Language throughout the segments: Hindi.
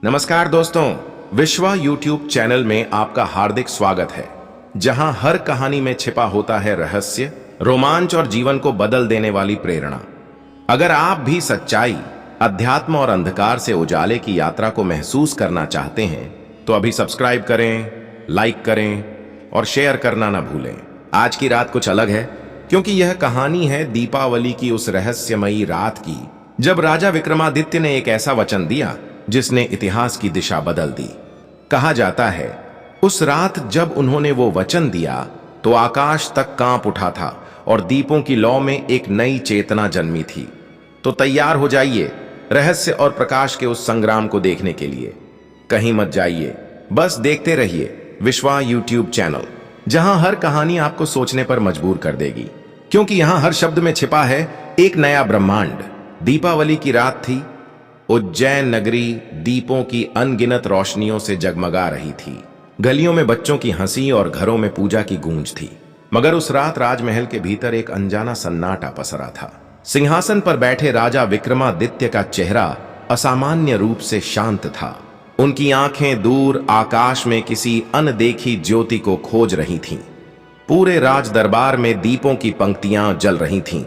नमस्कार दोस्तों, विश्वा यूट्यूब चैनल में आपका हार्दिक स्वागत है, जहां हर कहानी में छिपा होता है रहस्य, रोमांच और जीवन को बदल देने वाली प्रेरणा। अगर आप भी सच्चाई, अध्यात्म और अंधकार से उजाले की यात्रा को महसूस करना चाहते हैं, तो अभी सब्सक्राइब करें, लाइक करें और शेयर करना ना भूलें। आज की रात कुछ अलग है, क्योंकि यह कहानी है दीपावली की उस रहस्यमयी रात की, जब राजा विक्रमादित्य ने एक ऐसा वचन दिया जिसने इतिहास की दिशा बदल दी। कहा जाता है, उस रात जब उन्होंने वो वचन दिया तो आकाश तक कांप उठा था और दीपों की लौ में एक नई चेतना जन्मी थी। तो तैयार हो जाइए रहस्य और प्रकाश के उस संग्राम को देखने के लिए। कहीं मत जाइए, बस देखते रहिए विश्वा यूट्यूब चैनल, जहां हर कहानी आपको सोचने पर मजबूर कर देगी, क्योंकि यहां हर शब्द में छिपा है एक नया ब्रह्मांड। दीपावली की रात थी। उज्जैन नगरी दीपों की अनगिनत रोशनियों से जगमगा रही थी। गलियों में बच्चों की हंसी और घरों में पूजा की गूंज थी। मगर उस रात राजमहल के भीतर एक अनजाना सन्नाटा पसरा था। सिंहासन पर बैठे राजा विक्रमादित्य का चेहरा असामान्य रूप से शांत था। उनकी आंखें दूर आकाश में किसी अनदेखी ज्योति को खोज रही थीं। पूरे राज दरबार में दीपों की पंक्तियां जल रही थीं।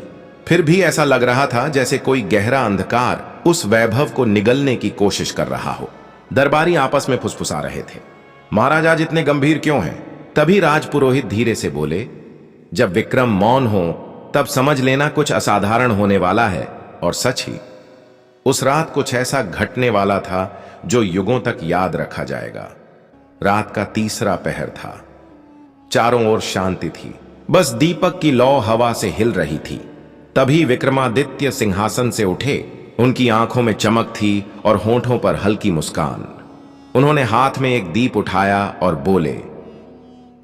फिर भी ऐसा लग रहा था जैसे कोई गहरा अंधकार उस वैभव को निगलने की कोशिश कर रहा हो। दरबारी आपस में फुसफुसा रहे थे, महाराज आज इतने गंभीर क्यों हैं? तभी राजपुरोहित धीरे से बोले, जब विक्रम मौन हो तब समझ लेना कुछ असाधारण होने वाला है। और सच ही, उस रात कुछ ऐसा घटने वाला था जो युगों तक याद रखा जाएगा। रात का तीसरा पहर था। चारों ओर शांति थी, बस दीपक की लौ हवा से हिल रही थी। तभी विक्रमादित्य सिंहासन से उठे। उनकी आंखों में चमक थी और होंठों पर हल्की मुस्कान। उन्होंने हाथ में एक दीप उठाया और बोले,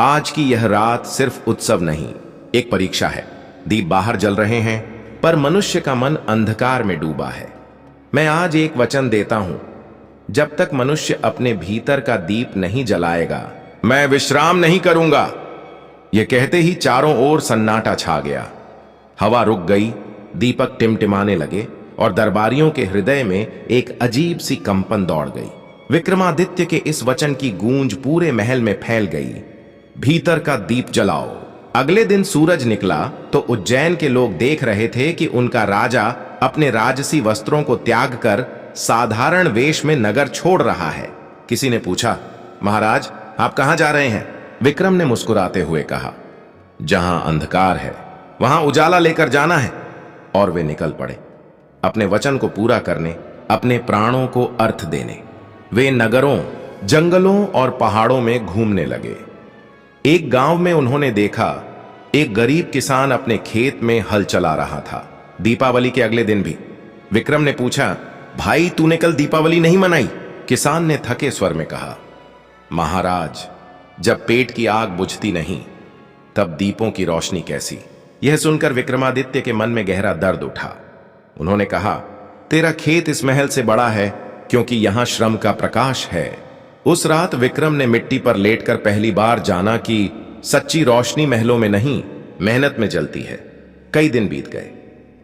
आज की यह रात सिर्फ उत्सव नहीं, एक परीक्षा है। दीप बाहर जल रहे हैं, पर मनुष्य का मन अंधकार में डूबा है। मैं आज एक वचन देता हूं, जब तक मनुष्य अपने भीतर का दीप नहीं जलाएगा, मैं विश्राम नहीं करूंगा। यह कहते ही चारों ओर सन्नाटा छा गया। हवा रुक गई, दीपक टिमटिमाने लगे और दरबारियों के हृदय में एक अजीब सी कंपन दौड़ गई। विक्रमादित्य के इस वचन की गूंज पूरे महल में फैल गई, भीतर का दीप जलाओ। अगले दिन सूरज निकला तो उज्जैन के लोग देख रहे थे कि उनका राजा अपने राजसी वस्त्रों को त्याग कर साधारण वेश में नगर छोड़ रहा है। किसी ने पूछा, महाराज आप कहां जा रहे हैं? विक्रम ने मुस्कुराते हुए कहा, जहां अंधकार है वहां उजाला लेकर जाना है। और वे निकल पड़े, अपने वचन को पूरा करने, अपने प्राणों को अर्थ देने। वे नगरों, जंगलों और पहाड़ों में घूमने लगे। एक गांव में उन्होंने देखा, एक गरीब किसान अपने खेत में हल चला रहा था। दीपावली के अगले दिन भी। विक्रम ने पूछा, भाई तूने कल दीपावली नहीं मनाई? किसान ने थके स्वर में कहा, महाराज जब पेट की आग बुझती नहीं, तब दीपों की रोशनी कैसी? यह सुनकर विक्रमादित्य के मन में गहरा दर्द उठा। उन्होंने कहा, तेरा खेत इस महल से बड़ा है, क्योंकि यहां श्रम का प्रकाश है। उस रात विक्रम ने मिट्टी पर लेटकर पहली बार जाना कि सच्ची रोशनी महलों में नहीं, मेहनत में जलती है। कई दिन बीत गए।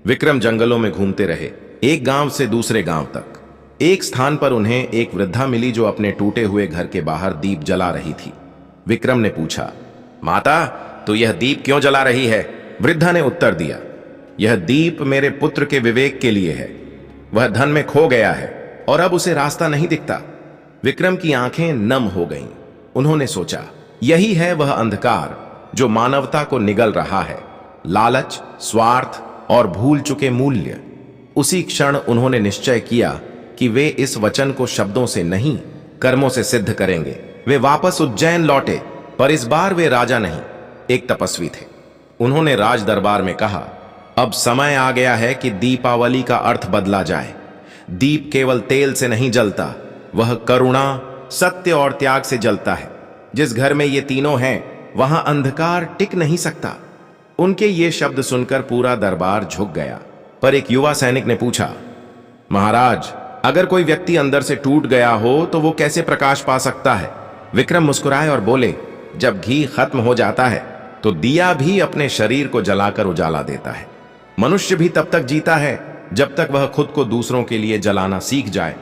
विक्रम जंगलों में घूमते रहे, एक गांव से दूसरे गांव तक। एक स्थान पर उन्हें एक वृद्धा मिली जो अपने टूटे हुए घर के बाहर दीप जला रही थी। विक्रम ने पूछा, माता तू यह दीप क्यों जला रही है? वृद्धा ने उत्तर दिया, यह दीप मेरे पुत्र के विवेक के लिए है। वह धन में खो गया है और अब उसे रास्ता नहीं दिखता। विक्रम की आंखें नम हो गईं। उन्होंने सोचा, यही है वह अंधकार जो मानवता को निगल रहा है, लालच, स्वार्थ और भूल चुके मूल्य। उसी क्षण उन्होंने निश्चय किया कि वे इस वचन को शब्दों से नहीं, कर्मों से सिद्ध करेंगे। वे वापस उज्जैन लौटे, पर इस बार वे राजा नहीं, एक तपस्वी थे। उन्होंने राज दरबार में कहा, अब समय आ गया है कि दीपावली का अर्थ बदला जाए। दीप केवल तेल से नहीं जलता, वह करुणा, सत्य और त्याग से जलता है। जिस घर में ये तीनों हैं, वहां अंधकार टिक नहीं सकता। उनके ये शब्द सुनकर पूरा दरबार झुक गया। पर एक युवा सैनिक ने पूछा, महाराज अगर कोई व्यक्ति अंदर से टूट गया हो तो वो कैसे प्रकाश पा सकता है? विक्रम मुस्कुराए और बोले, जब घी खत्म हो जाता है तो दिया भी अपने शरीर को जलाकर उजाला देता है। मनुष्य भी तब तक जीता है जब तक वह खुद को दूसरों के लिए जलाना सीख जाए।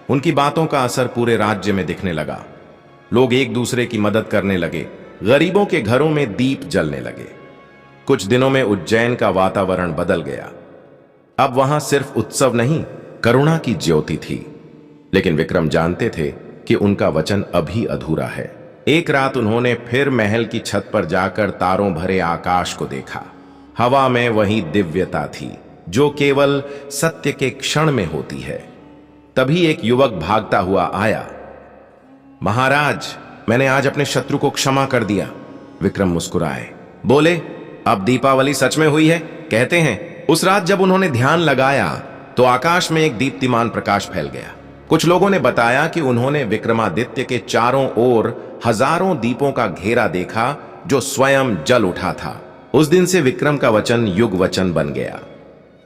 उनकी बातों का असर पूरे राज्य में दिखने लगा। लोग एक दूसरे की मदद करने लगे, गरीबों के घरों में दीप जलने लगे। कुछ दिनों में उज्जैन का वातावरण बदल गया। अब वहां सिर्फ उत्सव नहीं, करुणा की ज्योति थी। लेकिन विक्रम जानते थे कि उनका वचन अभी अधूरा है। एक रात उन्होंने फिर महल की छत पर जाकर तारों भरे आकाश को देखा। हवा में वही दिव्यता थी जो केवल सत्य के क्षण में होती है। तभी एक युवक भागता हुआ आया। महाराज, मैंने आज अपने शत्रु को क्षमा कर दिया। विक्रम मुस्कुराए, बोले, अब दीपावली सच में हुई है। कहते हैं उस रात जब उन्होंने ध्यान लगाया तो आकाश में एक दीप्तिमान प्रकाश फैल गया। कुछ लोगों ने बताया कि उन्होंने विक्रमादित्य के चारों ओर हजारों दीपों का घेरा देखा जो स्वयं जल उठा था। उस दिन से विक्रम का वचन युग वचन बन गया।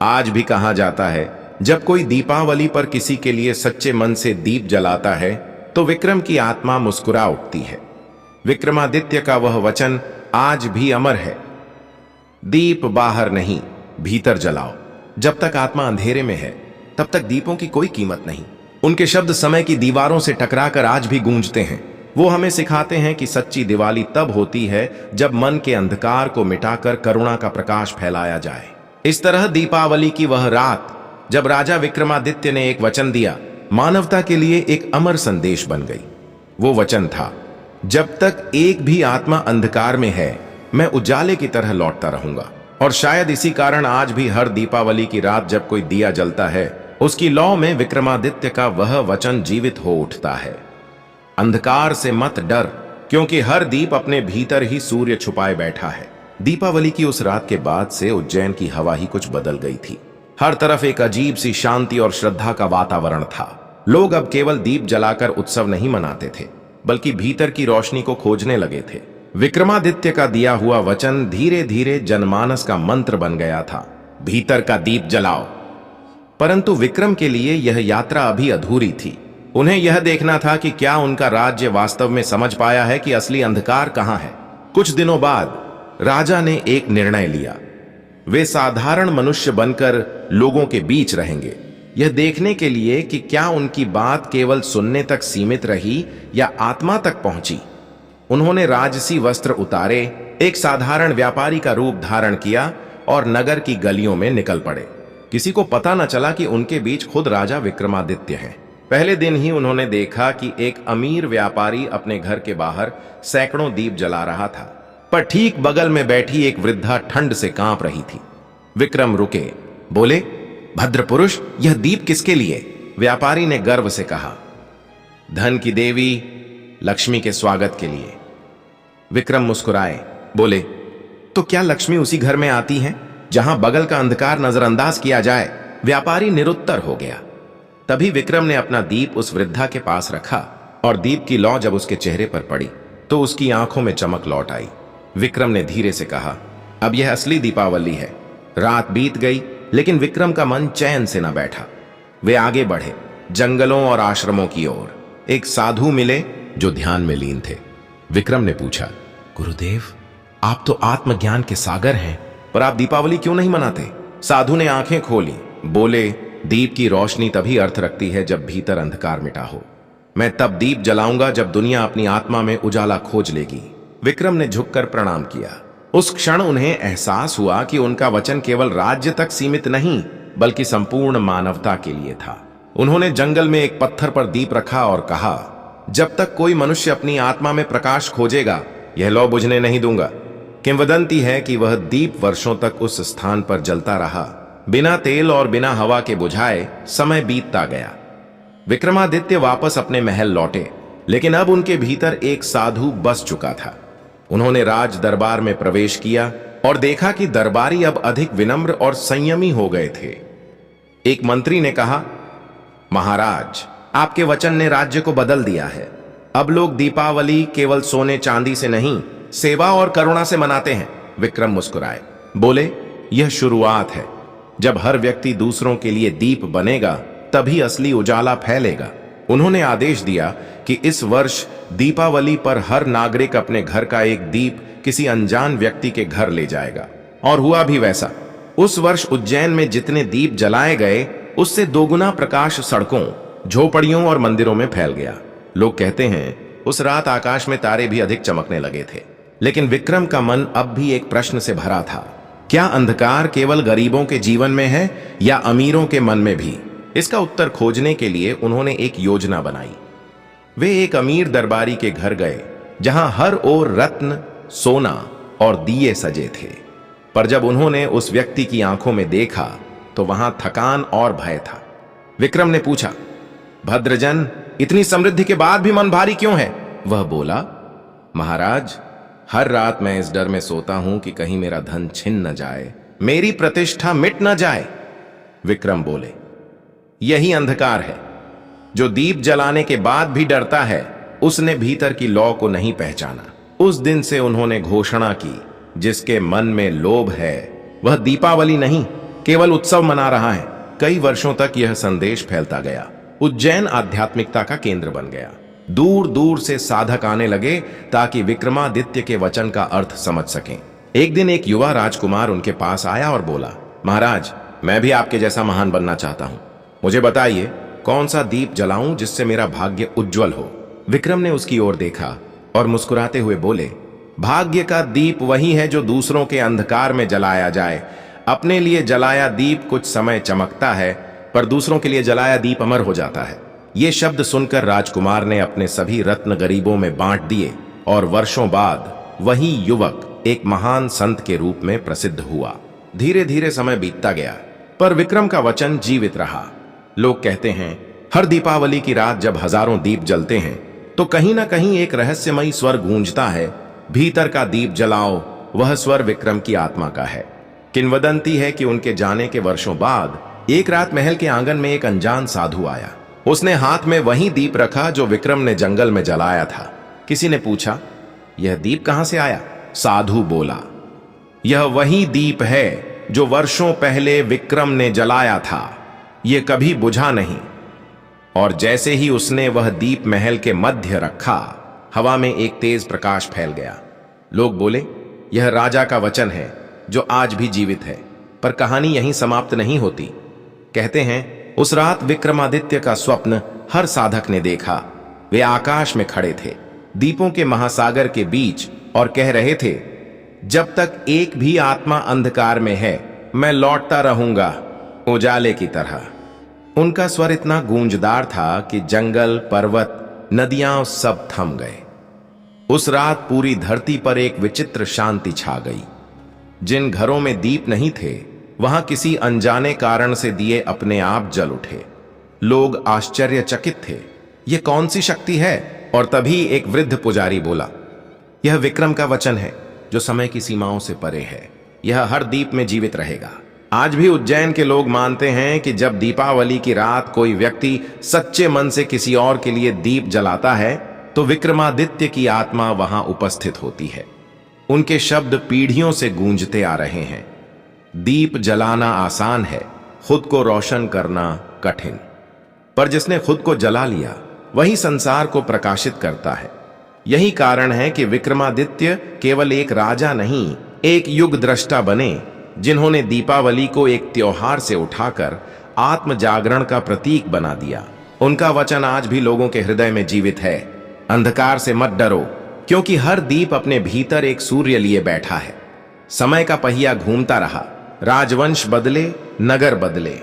आज भी कहा जाता है, जब कोई दीपावली पर किसी के लिए सच्चे मन से दीप जलाता है तो विक्रम की आत्मा मुस्कुरा उठती है। विक्रमादित्य का वह वचन आज भी अमर है। दीप बाहर नहीं, भीतर जलाओ। जब तक आत्मा अंधेरे में है तब तक दीपों की कोई कीमत नहीं। उनके शब्द समय की दीवारों से टकराकर आज भी गूंजते हैं। वो हमें सिखाते हैं कि सच्ची दिवाली तब होती है जब मन के अंधकार को मिटाकर करुणा का प्रकाश फैलाया जाए। इस तरह दीपावली की वह रात जब राजा विक्रमादित्य ने एक वचन दिया, मानवता के लिए एक अमर संदेश बन गई। वो वचन था, जब तक एक भी आत्मा अंधकार में है मैं उजाले की तरह लौटता रहूंगा। और शायद इसी कारण आज भी हर दीपावली की रात जब कोई दिया जलता है, उसकी लौ में विक्रमादित्य का वह वचन जीवित हो उठता है। अंधकार से मत डर, क्योंकि हर दीप अपने भीतर ही सूर्य छुपाए बैठा है। दीपावली की उस रात के बाद से उज्जैन की हवा ही कुछ बदल गई थी। हर तरफ एक अजीब सी शांति और श्रद्धा का वातावरण था। लोग अब केवल दीप जलाकर उत्सव नहीं मनाते थे, बल्कि भीतर की रोशनी को खोजने लगे थे। विक्रमादित्य का दिया हुआ वचन धीरे धीरे जनमानस का मंत्र बन गया था, भीतर का दीप जलाओ। परंतु विक्रम के लिए यह यात्रा अभी अधूरी थी। उन्हें यह देखना था कि क्या उनका राज्य वास्तव में समझ पाया है कि असली अंधकार कहां है। कुछ दिनों बाद राजा ने एक निर्णय लिया। वे साधारण मनुष्य बनकर लोगों के बीच रहेंगे, यह देखने के लिए कि क्या उनकी बात केवल सुनने तक सीमित रही या आत्मा तक पहुंची। उन्होंने राजसी वस्त्र उतारे, एक साधारण व्यापारी का रूप धारण किया और नगर की गलियों में निकल पड़े। किसी को पता न चला कि उनके बीच खुद राजा विक्रमादित्य हैं। पहले दिन ही उन्होंने देखा कि एक अमीर व्यापारी अपने घर के बाहर सैकड़ों दीप जला रहा था, पर ठीक बगल में बैठी एक वृद्धा ठंड से कांप रही थी। विक्रम रुके, बोले, भद्र पुरुष, यह दीप किसके लिए? व्यापारी ने गर्व से कहा, धन की देवी लक्ष्मी के स्वागत के लिए। विक्रम मुस्कुराए, बोले, तो क्या लक्ष्मी उसी घर में आती हैं जहां बगल का अंधकार नजरअंदाज किया जाए? व्यापारी निरुत्तर हो गया। तभी विक्रम ने अपना दीप उस वृद्धा के पास रखा और दीप की लौ जब उसके चेहरे पर पड़ी तो उसकी आंखों में चमक लौट आई। विक्रम ने धीरे से कहा, अब यह असली दीपावली है। रात बीत गई, लेकिन विक्रम का मन चैन से न बैठा। वे आगे बढ़े, जंगलों और आश्रमों की ओर। एक साधु मिले जो ध्यान में लीन थे। विक्रम ने पूछा, गुरुदेव, आप तो आत्मज्ञान के सागर हैं, पर आप दीपावली क्यों नहीं मनाते? साधु ने आंखें खोली, बोले, दीप की रोशनी तभी अर्थ रखती है जब भीतर अंधकार मिटा हो। मैं तब दीप जलाऊंगा जब दुनिया अपनी आत्मा में उजाला खोज लेगी। विक्रम ने झुककर प्रणाम किया। उस क्षण उन्हें एहसास हुआ कि उनका वचन केवल राज्य तक सीमित नहीं, बल्कि संपूर्ण मानवता के लिए था। उन्होंने जंगल में एक पत्थर पर दीप रखा और कहा, जब तक कोई मनुष्य अपनी आत्मा में प्रकाश खोजेगा, यह लौ बुझने नहीं दूंगा। किंवदंती है कि वह दीप वर्षों तक उस स्थान पर जलता रहा, बिना तेल और बिना हवा के बुझाए। समय बीतता गया। विक्रमादित्य वापस अपने महल लौटे, लेकिन अब उनके भीतर एक साधु बस चुका था। उन्होंने राज दरबार में प्रवेश किया और देखा कि दरबारी अब अधिक विनम्र और संयमी हो गए थे। एक मंत्री ने कहा, महाराज, आपके वचन ने राज्य को बदल दिया है। अब लोग दीपावली केवल सोने चांदी से नहीं, सेवा और करुणा से मनाते हैं। विक्रम मुस्कुराए, बोले, यह शुरुआत है। जब हर व्यक्ति दूसरों के लिए दीप बनेगा, तभी असली उजाला फैलेगा। उन्होंने आदेश दिया कि इस वर्ष दीपावली पर हर नागरिक अपने घर का एक दीप किसी अनजान व्यक्ति के घर ले जाएगा। और हुआ भी वैसा। उस वर्ष उज्जैन में जितने दीप जलाए गए, उससे दोगुना प्रकाश सड़कों, झोपड़ियों और मंदिरों में फैल गया। लोग कहते हैं उस रात आकाश में तारे भी अधिक चमकने लगे थे। लेकिन विक्रम का मन अब भी एक प्रश्न से भरा था। क्या अंधकार केवल गरीबों के जीवन में है या अमीरों के मन में भी? इसका उत्तर खोजने के लिए उन्होंने एक योजना बनाई। वे एक अमीर दरबारी के घर गए जहां हर ओर रत्न, सोना और दिए सजे थे। पर जब उन्होंने उस व्यक्ति की आंखों में देखा तो वहां थकान और भय था। विक्रम ने पूछा, भद्रजन, इतनी समृद्धि के बाद भी मन भारी क्यों है? वह बोला, महाराज, हर रात मैं इस डर में सोता हूं कि कहीं मेरा धन छिन न जाए, मेरी प्रतिष्ठा मिट न जाए। विक्रम बोले, यही अंधकार है। जो दीप जलाने के बाद भी डरता है, उसने भीतर की लौ को नहीं पहचाना। उस दिन से उन्होंने घोषणा की, जिसके मन में लोभ है वह दीपावली नहीं, केवल उत्सव मना रहा है। कई वर्षों तक यह संदेश फैलता गया। उज्जैन आध्यात्मिकता का केंद्र बन गया। दूर दूर से साधक आने लगे ताकि विक्रमादित्य के वचन का अर्थ समझ सकें। एक दिन एक युवा राजकुमार उनके पास आया और बोला, महाराज, मैं भी आपके जैसा महान बनना चाहता हूं। मुझे बताइए कौन सा दीप जलाऊं जिससे मेरा भाग्य उज्जवल हो। विक्रम ने उसकी ओर देखा और मुस्कुराते हुए बोले, भाग्य का दीप वही है जो दूसरों के अंधकार में जलाया जाए। अपने लिए जलाया दीप कुछ समय चमकता है, पर दूसरों के लिए जलाया दीप अमर हो जाता है। ये शब्द सुनकर राजकुमार ने अपने सभी रत्न गरीबों में बांट दिए और वर्षों बाद वही युवक एक महान संत के रूप में प्रसिद्ध हुआ। धीरे धीरे समय बीतता गया, पर विक्रम का वचन जीवित रहा। लोग कहते हैं हर दीपावली की रात जब हजारों दीप जलते हैं तो कहीं ना कहीं एक रहस्यमयी स्वर गूंजता है, भीतर का दीप जलाओ। वह स्वर विक्रम की आत्मा का है। किंवदंती है कि उनके जाने के वर्षों बाद एक रात महल के आंगन में एक अनजान साधु आया। उसने हाथ में वही दीप रखा जो विक्रम ने जंगल में जलाया था। किसी ने पूछा, यह दीप कहां से आया? साधु बोला, यह वही दीप है जो वर्षों पहले विक्रम ने जलाया था। यह कभी बुझा नहीं। और जैसे ही उसने वह दीप महल के मध्य रखा, हवा में एक तेज प्रकाश फैल गया। लोग बोले, यह राजा का वचन है जो आज भी जीवित है। पर कहानी यहीं समाप्त नहीं होती। कहते हैं उस रात विक्रमादित्य का स्वप्न हर साधक ने देखा। वे आकाश में खड़े थे, दीपों के महासागर के बीच, और कह रहे थे, जब तक एक भी आत्मा अंधकार में है, मैं लौटता रहूंगा उजाले की तरह। उनका स्वर इतना गूंजदार था कि जंगल, पर्वत, नदियां सब थम गए। उस रात पूरी धरती पर एक विचित्र शांति छा गई। जिन घरों में दीप नहीं थे, वहां किसी अनजाने कारण से दिए अपने आप जल उठे। लोग आश्चर्यचकित थे, यह कौन सी शक्ति है? और तभी एक वृद्ध पुजारी बोला, यह विक्रम का वचन है जो समय की सीमाओं से परे है। यह हर दीप में जीवित रहेगा। आज भी उज्जैन के लोग मानते हैं कि जब दीपावली की रात कोई व्यक्ति सच्चे मन से किसी और के लिए दीप जलाता है, तो विक्रमादित्य की आत्मा वहां उपस्थित होती है। उनके शब्द पीढ़ियों से गूंजते आ रहे हैं। दीप जलाना आसान है, खुद को रोशन करना कठिन। पर जिसने खुद को जला लिया, वही संसार को प्रकाशित करता है। यही कारण है कि विक्रमादित्य केवल एक राजा नहीं, एक युग दृष्टा बने, जिन्होंने दीपावली को एक त्योहार से उठाकर आत्म जागरण का प्रतीक बना दिया। उनका वचन आज भी लोगों के हृदय में जीवित है। अंधकार से मत डरो, क्योंकि हर दीप अपने भीतर एक सूर्य लिए बैठा है। समय का पहिया घूमता रहा, राजवंश बदले, नगर बदले,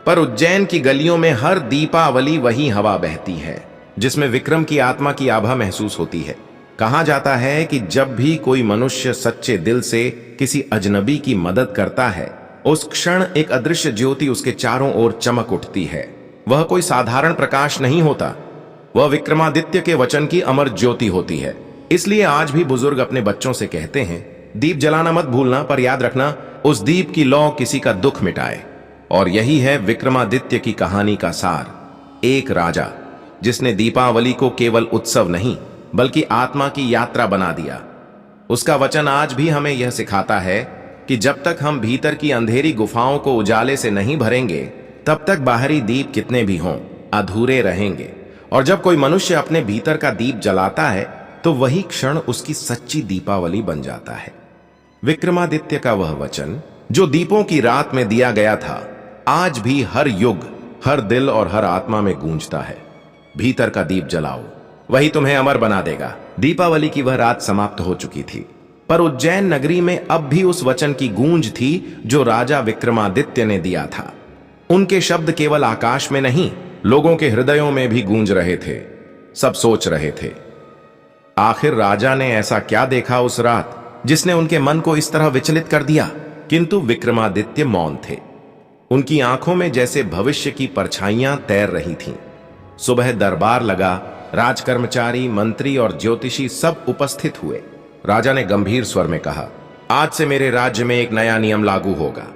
पर उज्जैन की गलियों में हर दीपावली वही हवा बहती है जिसमें विक्रम की आत्मा की आभा महसूस होती है। कहा जाता है कि जब भी कोई मनुष्य सच्चे दिल से किसी अजनबी की मदद करता है, उस क्षण एक अदृश्य ज्योति उसके चारों ओर चमक उठती है। वह कोई साधारण प्रकाश नहीं होता, वह विक्रमादित्य के वचन की अमर ज्योति होती है। इसलिए आज भी बुजुर्ग अपने बच्चों से कहते हैं, दीप जलाना मत भूलना, पर याद रखना उस दीप की लौ किसी का दुख मिटाए। और यही है विक्रमादित्य की कहानी का सार। एक राजा जिसने दीपावली को केवल उत्सव नहीं बल्कि आत्मा की यात्रा बना दिया। उसका वचन आज भी हमें यह सिखाता है कि जब तक हम भीतर की अंधेरी गुफाओं को उजाले से नहीं भरेंगे, तब तक बाहरी दीप कितने भी हों अधूरे रहेंगे। और जब कोई मनुष्य अपने भीतर का दीप जलाता है, तो वही क्षण उसकी सच्ची दीपावली बन जाता है। विक्रमादित्य का वह वचन जो दीपों की रात में दिया गया था, आज भी हर युग, हर दिल और हर आत्मा में गूंजता है। भीतर का दीप जलाओ, वही तुम्हें अमर बना देगा। दीपावली की वह रात समाप्त हो चुकी थी, पर उज्जैन नगरी में अब भी उस वचन की गूंज थी जो राजा विक्रमादित्य ने दिया था। उनके शब्द केवल आकाश में नहीं, लोगों के हृदयों में भी गूंज रहे थे। सब सोच रहे थे, आखिर राजा ने ऐसा क्या देखा उस रात जिसने उनके मन को इस तरह विचलित कर दिया। किंतु विक्रमादित्य मौन थे। उनकी आंखों में जैसे भविष्य की परछाइयां तैर रही थीं। सुबह दरबार लगा, राजकर्मचारी, मंत्री और ज्योतिषी सब उपस्थित हुए। राजा ने गंभीर स्वर में कहा, आज से मेरे राज्य में एक नया नियम लागू होगा।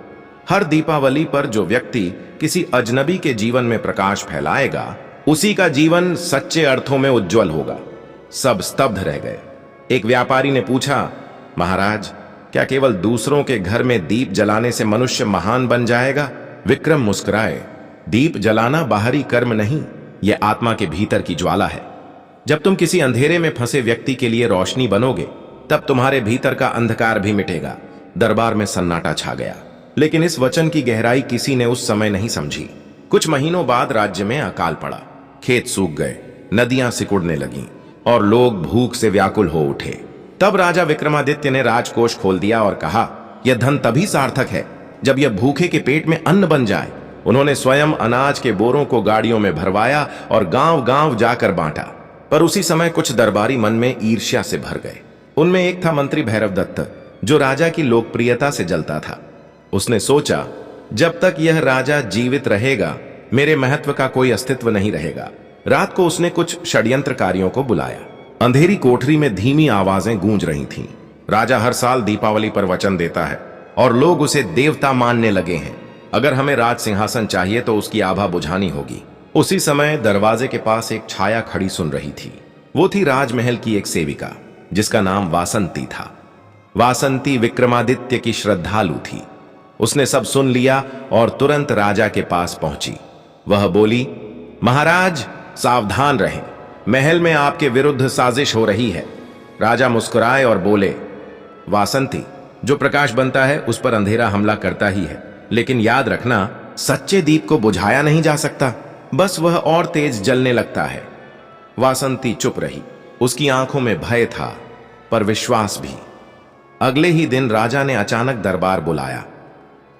हर दीपावली पर जो व्यक्ति किसी अजनबी के जीवन में प्रकाश फैलाएगा, उसी का जीवन सच्चे अर्थों में उज्जवल होगा। सब स्तब्ध रह गए। एक व्यापारी ने पूछा, महाराज, क्या केवल दूसरों के घर में दीप जलाने से मनुष्य महान बन जाएगा? विक्रम मुस्कुराए, दीप जलाना बाहरी कर्म नहीं, यह आत्मा के भीतर की ज्वाला है। जब तुम किसी अंधेरे में फंसे व्यक्ति के लिए रोशनी बनोगे, तब तुम्हारे भीतर का अंधकार भी मिटेगा। दरबार में सन्नाटा छा गया, लेकिन इस वचन की गहराई किसी ने उस समय नहीं समझी। कुछ महीनों बाद राज्य में अकाल पड़ा। खेत सूख गए, नदियां सिकुड़ने लगीं और लोग भूख से व्याकुल हो उठे। तब राजा विक्रमादित्य ने राजकोष खोल दिया और कहा, यह धन तभी सार्थक है जब यह भूखे के पेट में अन्न बन जाए। उन्होंने स्वयं अनाज के बोरों को गाड़ियों में भरवाया और गांव-गांव जाकर बांटा। पर उसी समय कुछ दरबारी मन में ईर्ष्या से भर गए। उनमें एक था मंत्री भैरव दत्त, जो राजा की लोकप्रियता से जलता था। उसने सोचा, जब तक यह राजा जीवित रहेगा, मेरे महत्व का कोई अस्तित्व नहीं रहेगा। रात को उसने कुछ षड्यंत्रकारियों को बुलाया। अंधेरी कोठरी में धीमी आवाजें गूंज रही थीं। राजा हर साल दीपावली पर वचन देता है और लोग उसे देवता मानने लगे हैं। अगर हमें राज सिंहासन चाहिए तो उसकी आभा बुझानी होगी। उसी समय दरवाजे के पास एक छाया खड़ी सुन रही थी। वो थी राजमहल की एक सेविका, जिसका नाम वासंती था। वासंती विक्रमादित्य की श्रद्धालु थी। उसने सब सुन लिया और तुरंत राजा के पास पहुंची। वह बोली, महाराज सावधान रहें, महल में आपके विरुद्ध साजिश हो रही है। राजा मुस्कुराए और बोले, वासंती, जो प्रकाश बनता है उस पर अंधेरा हमला करता ही है, लेकिन याद रखना, सच्चे दीप को बुझाया नहीं जा सकता, बस वह और तेज जलने लगता है। वासंती चुप रही। उसकी आंखों में भय था, पर विश्वास भी। अगले ही दिन राजा ने अचानक दरबार बुलाया।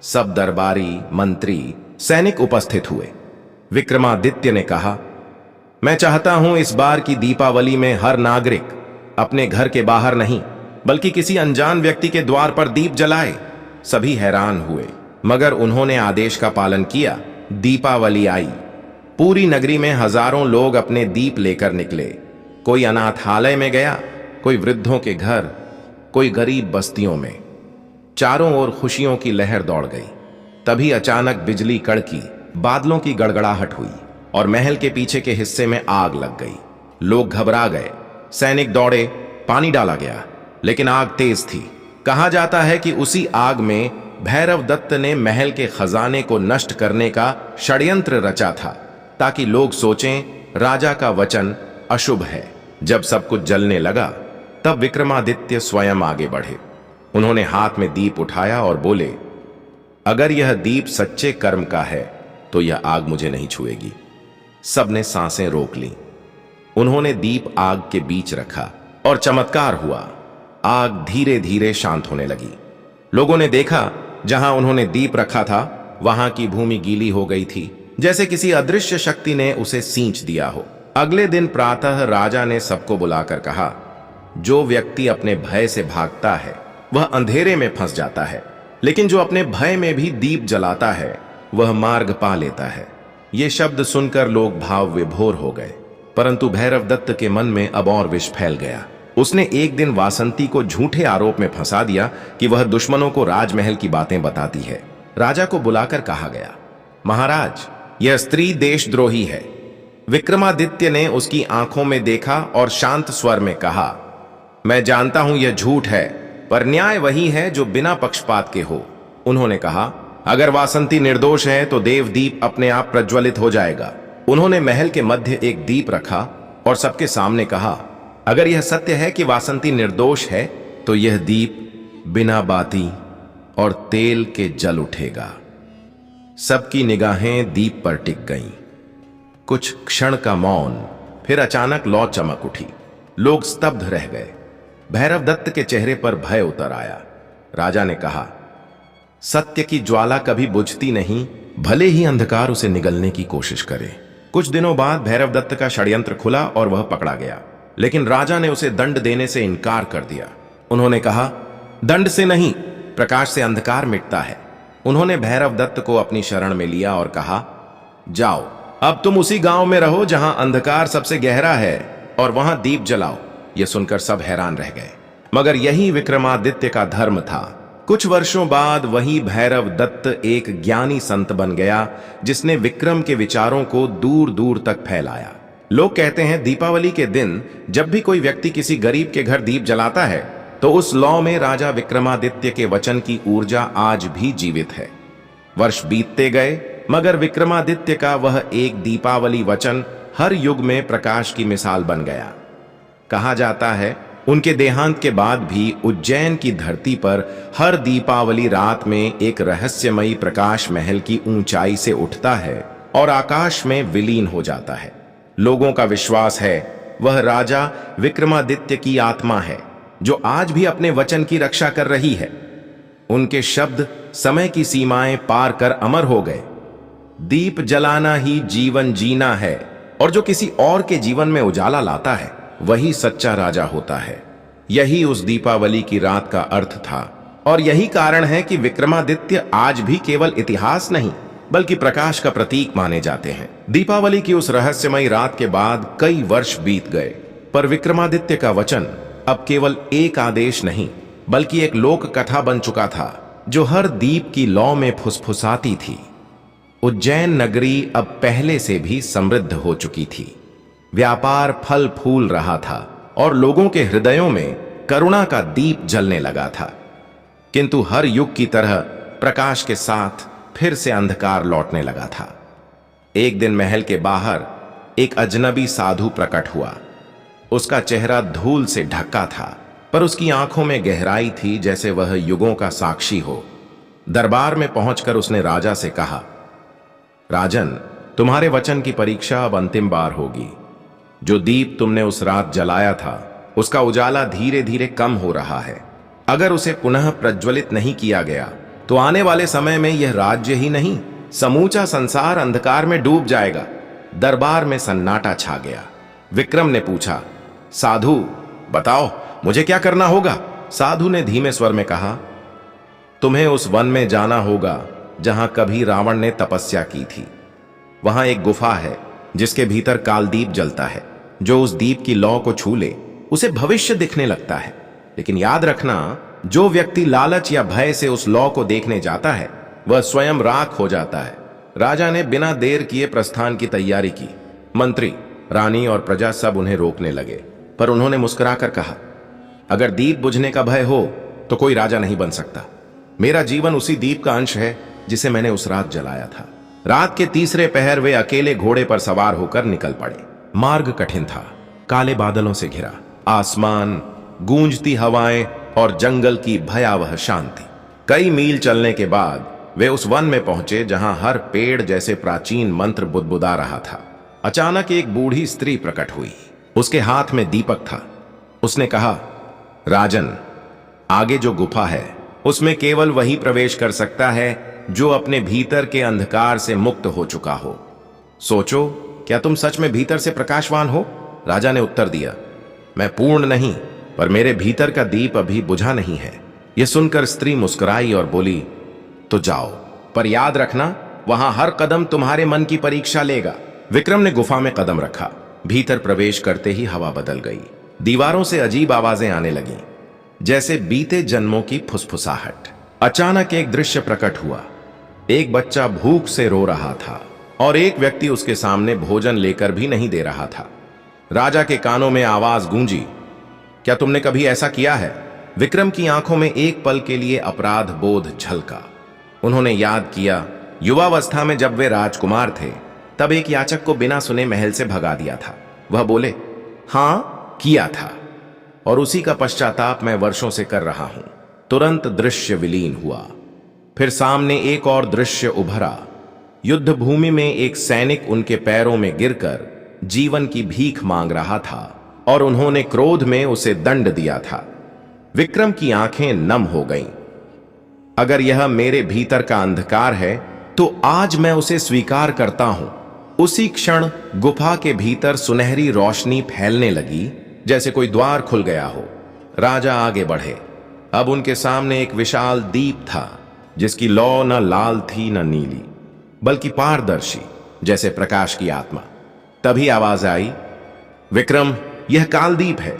सब दरबारी, मंत्री, सैनिक उपस्थित हुए। विक्रमादित्य ने कहा, मैं चाहता हूं इस बार की दीपावली में हर नागरिक अपने घर के बाहर नहीं, बल्कि किसी अनजान व्यक्ति के द्वार पर दीप जलाए। सभी हैरान हुए, मगर उन्होंने आदेश का पालन किया। दीपावली आई। पूरी नगरी में हजारों लोग अपने दीप लेकर निकले। कोई अनाथालय में गया, कोई वृद्धों के घर, कोई गरीब बस्तियों में। चारों ओर खुशियों की लहर दौड़ गई। तभी अचानक बिजली कड़की, बादलों की गड़गड़ाहट हुई और महल के पीछे के हिस्से में आग लग गई। लोग घबरा गए, सैनिक दौड़े, पानी डाला गया, लेकिन आग तेज थी। कहा जाता है कि उसी आग में भैरव दत्त ने महल के खजाने को नष्ट करने का षड्यंत्र रचा था, ताकि लोग सोचें राजा का वचन अशुभ है। जब सब कुछ जलने लगा, तब विक्रमादित्य स्वयं आगे बढ़े। उन्होंने हाथ में दीप उठाया और बोले, अगर यह दीप सच्चे कर्म का है तो यह आग मुझे नहीं छुएगी। सबने सांसें रोक ली। उन्होंने दीप आग के बीच रखा और चमत्कार हुआ। आग धीरे धीरे शांत होने लगी। लोगों ने देखा, जहां उन्होंने दीप रखा था, वहां की भूमि गीली हो गई थी, जैसे किसी अदृश्य शक्ति ने उसे सींच दिया हो। अगले दिन प्रातः राजा ने सबको बुलाकर कहा, जो व्यक्ति अपने भय से भागता है वह अंधेरे में फंस जाता है, लेकिन जो अपने भय में भी दीप जलाता है वह मार्ग पा लेता है। ये शब्द सुनकर लोग भाव विभोर हो गए, परंतु भैरव दत्त के मन में अब और विष फैल गया। उसने एक दिन वासंती को झूठे आरोप में फंसा दिया कि वह दुश्मनों को राजमहल की बातें बताती है। राजा को बुलाकर कहा गया, महाराज, यह स्त्री देशद्रोही है। विक्रमादित्य ने उसकी आंखों में देखा और शांत स्वर में कहा, मैं जानता हूं यह झूठ है, पर न्याय वही है जो बिना पक्षपात के हो। उन्होंने कहा, अगर वासंती निर्दोष है तो देवदीप अपने आप प्रज्वलित हो जाएगा। उन्होंने महल के मध्य एक दीप रखा और सबके सामने कहा, अगर यह सत्य है कि वासंती निर्दोष है तो यह दीप बिना बाती और तेल के जल उठेगा। सबकी निगाहें दीप पर टिक गईं। कुछ क्षण का मौन, फिर अचानक लौ चमक उठी। लोग स्तब्ध रह गए। भैरव दत्त के चेहरे पर भय उतर आया। राजा ने कहा, सत्य की ज्वाला कभी बुझती नहीं, भले ही अंधकार उसे निगलने की कोशिश करे। कुछ दिनों बाद भैरव दत्त का षड्यंत्र खुला और वह पकड़ा गया, लेकिन राजा ने उसे दंड देने से इनकार कर दिया। उन्होंने कहा, दंड से नहीं, प्रकाश से अंधकार मिटता है। उन्होंने भैरव दत्त को अपनी शरण में लिया और कहा, जाओ, अब तुम उसी गांव में रहो जहां अंधकार सबसे गहरा है और वहां दीप जलाओ। यह सुनकर सब हैरान रह गए, मगर यही विक्रमादित्य का धर्म था। कुछ वर्षों बाद वही भैरव दत्त एक ज्ञानी संत बन गया, जिसने विक्रम के विचारों को दूर दूर तक फैलाया। लोग कहते हैं, दीपावली के दिन जब भी कोई व्यक्ति किसी गरीब के घर दीप जलाता है तो उस लौ में राजा विक्रमादित्य के वचन की ऊर्जा आज भी जीवित है। वर्ष बीतते गए, मगर विक्रमादित्य का वह एक दीपावली वचन हर युग में प्रकाश की मिसाल बन गया। कहा जाता है, उनके देहांत के बाद भी उज्जैन की धरती पर हर दीपावली रात में एक रहस्यमयी प्रकाश महल की ऊंचाई से उठता है और आकाश में विलीन हो जाता है। लोगों का विश्वास है वह राजा विक्रमादित्य की आत्मा है, जो आज भी अपने वचन की रक्षा कर रही है। उनके शब्द समय की सीमाएं पार कर अमर हो गए। दीप जलाना ही जीवन जीना है, और जो किसी और के जीवन में उजाला लाता है वही सच्चा राजा होता है। यही उस दीपावली की रात का अर्थ था, और यही कारण है कि विक्रमादित्य आज भी केवल इतिहास नहीं बल्कि प्रकाश का प्रतीक माने जाते हैं। दीपावली की उस रहस्यमयी रात के बाद कई वर्ष बीत गए, पर विक्रमादित्य का वचन अब केवल एक आदेश नहीं बल्कि एक लोक कथा बन चुका था, जो हर दीप की लौ में फुसफुसाती थी। उज्जैन नगरी अब पहले से भी समृद्ध हो चुकी थी। व्यापार फल फूल रहा था और लोगों के हृदयों में करुणा का दीप जलने लगा था। किंतु हर युग की तरह प्रकाश के साथ फिर से अंधकार लौटने लगा था। एक दिन महल के बाहर एक अजनबी साधु प्रकट हुआ। उसका चेहरा धूल से ढका था, पर उसकी आंखों में गहराई थी, जैसे वह युगों का साक्षी हो। दरबार में पहुंचकर उसने राजा से कहा, राजन, तुम्हारे वचन की परीक्षा अब अंतिम बार होगी। जो दीप तुमने उस रात जलाया था, उसका उजाला धीरे धीरे कम हो रहा है। अगर उसे पुनः प्रज्वलित नहीं किया गया तो आने वाले समय में यह राज्य ही नहीं, समूचा संसार अंधकार में डूब जाएगा। दरबार में सन्नाटा छा गया। विक्रम ने पूछा, साधु बताओ, मुझे क्या करना होगा? साधु ने धीमे स्वर में कहा, तुम्हें उस वन में जाना होगा जहां कभी रावण ने तपस्या की थी। वहां एक गुफा है जिसके भीतर कालदीप जलता है। जो उस दीप की लौ को छू ले उसे भविष्य दिखने लगता है। लेकिन याद रखना, जो व्यक्ति लालच या भय से उस लौ को देखने जाता है वह स्वयं राख हो जाता है। राजा ने बिना देर किए प्रस्थान की तैयारी की। मंत्री, रानी और प्रजा सब उन्हें रोकने लगे, पर उन्होंने मुस्कुराकर कहा, अगर दीप बुझने का भय हो तो कोई राजा नहीं बन सकता। मेरा जीवन उसी दीप का अंश है जिसे मैंने उस रात जलाया था। रात के तीसरे पहर वे अकेले घोड़े पर सवार होकर निकल पड़े। मार्ग कठिन था, काले बादलों से घिरा, आसमान, गूंजती हवाएं और जंगल की भयावह शांति। कई मील चलने के बाद वे उस वन में पहुंचे जहां हर पेड़ जैसे प्राचीन मंत्र बुदबुदा रहा था। अचानक एक बूढ़ी स्त्री प्रकट हुई। उसके हाथ में दीपक था। उसने कहा, राजन, आगे जो गुफा है उसमें केवल वही प्रवेश कर सकता है जो अपने भीतर के अंधकार से मुक्त हो चुका हो। सोचो, क्या तुम सच में भीतर से प्रकाशवान हो? राजा ने उत्तर दिया, मैं पूर्ण नहीं, पर मेरे भीतर का दीप अभी बुझा नहीं है। यह सुनकर स्त्री मुस्कुराई और बोली, तो जाओ, पर याद रखना, वहां हर कदम तुम्हारे मन की परीक्षा लेगा। विक्रम ने गुफा में कदम रखा। भीतर प्रवेश करते ही हवा बदल गई। दीवारों से अजीब आवाजें आने लगीं, जैसे बीते जन्मों की फुसफुसाहट। अचानक एक दृश्य प्रकट हुआ। एक बच्चा भूख से रो रहा था और एक व्यक्ति उसके सामने भोजन लेकर भी नहीं दे रहा था। राजा के कानों में आवाज गूंजी, क्या तुमने कभी ऐसा किया है? विक्रम की आंखों में एक पल के लिए अपराध बोध झलका। उन्होंने याद किया, युवावस्था में जब वे राजकुमार थे तब एक याचक को बिना सुने महल से भगा दिया था। वह बोले, हां, किया था, और उसी का पश्चाताप मैं वर्षों से कर रहा हूं। तुरंत दृश्य विलीन हुआ। फिर सामने एक और दृश्य उभरा। युद्ध भूमि में एक सैनिक उनके पैरों में गिरकर जीवन की भीख मांग रहा था और उन्होंने क्रोध में उसे दंड दिया था। विक्रम की आंखें नम हो गईं। अगर यह मेरे भीतर का अंधकार है तो आज मैं उसे स्वीकार करता हूं। उसी क्षण गुफा के भीतर सुनहरी रोशनी फैलने लगी, जैसे कोई द्वार खुल गया हो। राजा आगे बढ़े। अब उनके सामने एक विशाल दीप था, जिसकी लौ न लाल थी न नीली, बल्कि पारदर्शी, जैसे प्रकाश की आत्मा। तभी आवाज आई, विक्रम, यह कालदीप है।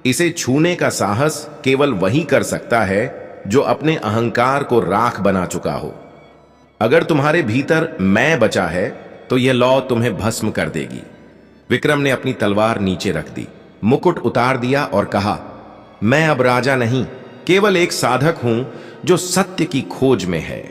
इसे छूने का साहस केवल वही कर सकता है जो अपने अहंकार को राख बना चुका हो। अगर तुम्हारे भीतर मैं बचा है तो यह लौ तुम्हें भस्म कर देगी। विक्रम ने अपनी तलवार नीचे रख दी, मुकुट उतार दिया और कहा, मैं अब राजा नहीं, केवल एक साधक हूं जो सत्य की खोज में है।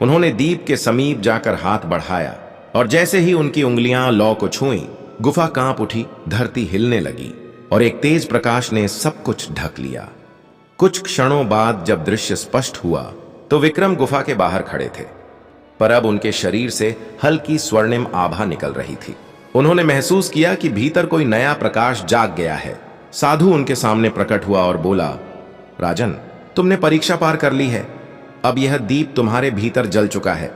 उन्होंने दीप के समीप जाकर हाथ बढ़ाया और जैसे ही उनकी उंगलियां लौ को छुईं, गुफा कांप उठी, धरती हिलने लगी और एक तेज प्रकाश ने सब कुछ ढक लिया। कुछ क्षणों बाद जब दृश्य स्पष्ट हुआ तो विक्रम गुफा के बाहर खड़े थे, पर अब उनके शरीर से हल्की स्वर्णिम आभा निकल रही थी। उन्होंने महसूस किया कि भीतर कोई नया प्रकाश जाग गया है। साधु उनके सामने प्रकट हुआ और बोला, राजन, तुमने परीक्षा पार कर ली है। अब यह दीप तुम्हारे भीतर जल चुका है।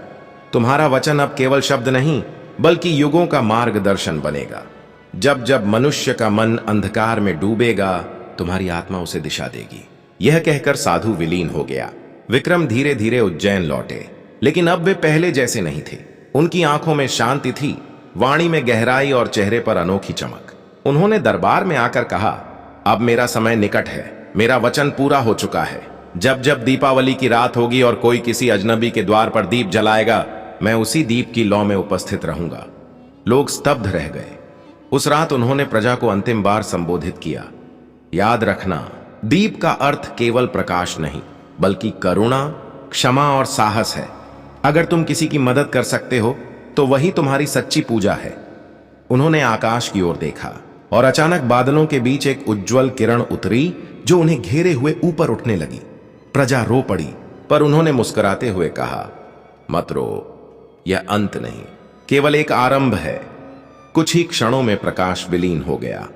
तुम्हारा वचन अब केवल शब्द नहीं, बल्कि युगों का मार्गदर्शन बनेगा। जब जब मनुष्य का मन अंधकार में डूबेगा, तुम्हारी आत्मा उसे दिशा देगी। यह कहकर साधु विलीन हो गया। विक्रम धीरे धीरे उज्जैन लौटे, लेकिन अब वे पहले जैसे नहीं थे। उनकी आंखों में शांति थी, वाणी में गहराई और चेहरे पर अनोखी चमक। उन्होंने दरबार में आकर कहा, अब मेरा समय निकट है, मेरा वचन पूरा हो चुका है। जब जब दीपावली की रात होगी और कोई किसी अजनबी के द्वार पर दीप जलाएगा, मैं उसी दीप की लौ में उपस्थित रहूंगा। लोग स्तब्ध रह गए। उस रात उन्होंने प्रजा को अंतिम बार संबोधित किया, याद रखना, दीप का अर्थ केवल प्रकाश नहीं, बल्कि करुणा, क्षमा और साहस है। अगर तुम किसी की मदद कर सकते हो तो वही तुम्हारी सच्ची पूजा है। उन्होंने आकाश की ओर देखा और अचानक बादलों के बीच एक उज्जवल किरण उतरी जो उन्हें घेरे हुए ऊपर उठने लगी। प्रजा रो पड़ी, पर उन्होंने मुस्कुराते हुए कहा, मत रो, यह अंत नहीं, केवल एक आरंभ है। कुछ ही क्षणों में प्रकाश विलीन हो गया।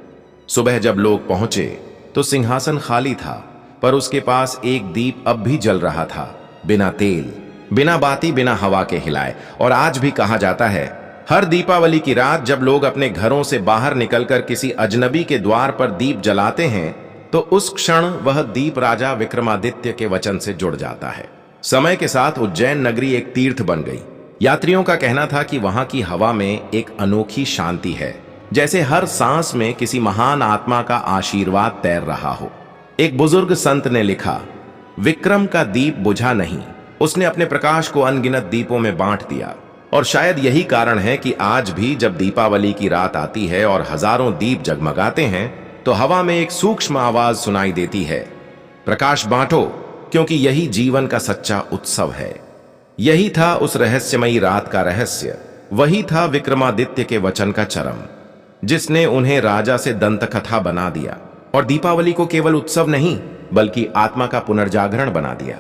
सुबह जब लोग पहुंचे तो सिंहासन खाली था, पर उसके पास एक दीप अब भी जल रहा था, बिना तेल, बिना बाती, बिना हवा के हिलाए। और आज भी कहा जाता है, हर दीपावली की रात जब लोग अपने घरों से बाहर निकलकर किसी अजनबी के द्वार पर दीप जलाते हैं, तो उस क्षण वह दीप राजा विक्रमादित्य के वचन से जुड़ जाता है। समय के साथ उज्जैन नगरी एक तीर्थ बन गई। यात्रियों का कहना था कि वहां की हवा में एक अनोखी शांति है, जैसे हर सांस में किसी महान आत्मा का आशीर्वाद तैर रहा हो। एक बुजुर्ग संत ने लिखा, विक्रम का दीप बुझा नहीं, उसने अपने प्रकाश को अनगिनत दीपों में बांट दिया। और शायद यही कारण है कि आज भी जब दीपावली की रात आती है और हजारों दीप जगमगाते हैं, तो हवा में एक सूक्ष्म आवाज सुनाई देती है, प्रकाश बांटो, क्योंकि यही जीवन का सच्चा उत्सव है। यही था उस रहस्यमयी रात का रहस्य। वही था विक्रमादित्य के वचन का चरम, जिसने उन्हें राजा से दंतकथा बना दिया और दीपावली को केवल उत्सव नहीं, बल्कि आत्मा का पुनर्जागरण बना दिया।